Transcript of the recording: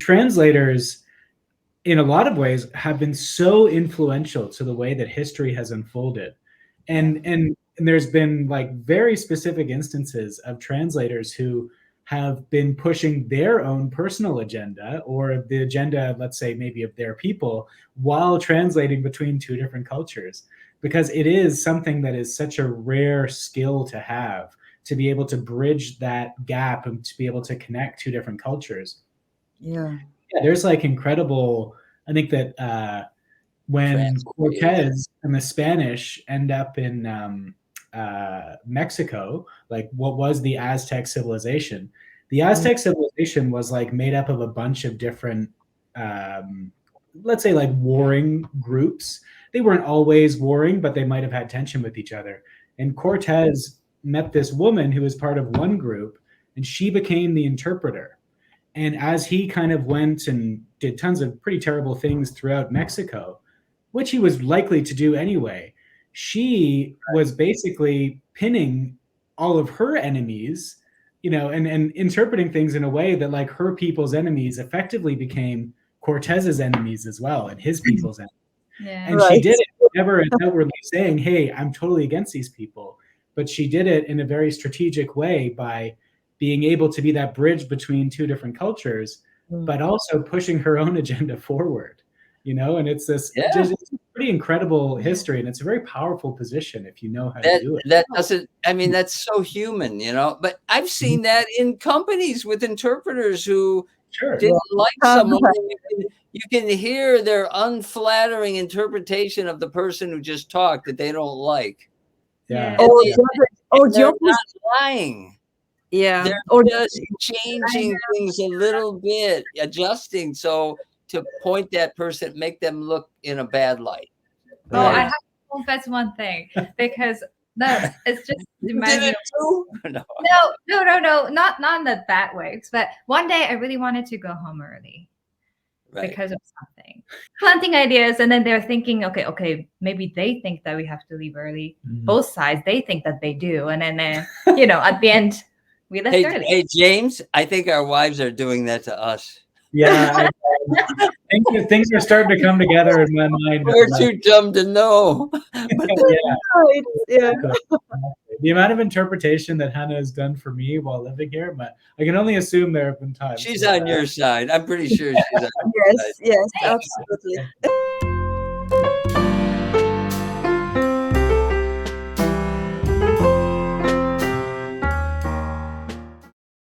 translators in a lot of ways have been so influential to the way that history has unfolded. And there's been like very specific instances of translators who have been pushing their own personal agenda or the agenda, let's say maybe of their people, while translating between two different cultures, because it is something that is such a rare skill to be able to bridge that gap and to be able to connect two different cultures. Yeah. Yeah, there's like incredible. I think that when Cortez and the Spanish end up in Mexico, like what was the Aztec civilization? The Aztec civilization was like made up of a bunch of different, let's say, like warring groups. They weren't always warring, but they might have had tension with each other. And Cortez met this woman who was part of one group, and she became the interpreter. And as he kind of went and did tons of pretty terrible things throughout Mexico, which he was likely to do anyway, she was basically pinning all of her enemies, and interpreting things in a way that like her people's enemies effectively became Cortez's enemies as well, and his people's enemies. Yeah. And she did it never outwardly saying, hey, I'm totally against these people. But she did it in a very strategic way by being able to be that bridge between two different cultures, but also pushing her own agenda forward, and it's this it's a pretty incredible history, and it's a very powerful position if you know how to do it. That's so human, but I've seen that in companies with interpreters who didn't like someone. You can hear their unflattering interpretation of the person who just talked that they don't like. Yeah. They're not lying. Yeah. They're just changing things a little bit, adjusting to point that person, make them look in a bad light. Oh, I have to confess one thing, because it's just did it too? No, not in that way. But one day I really wanted to go home early because of something, planting ideas, and then they're thinking, okay, maybe they think that we have to leave early. Both sides, they think that they do, and then at the end we left early. Hey, James, I think our wives are doing that to us. Yeah. Things are starting to come together in my mind. We're too dumb to know. Yeah. The amount of interpretation that Hannah has done for me while living here, but I can only assume there have been times. She's on your side. I'm pretty sure she's on your side. Yes, absolutely.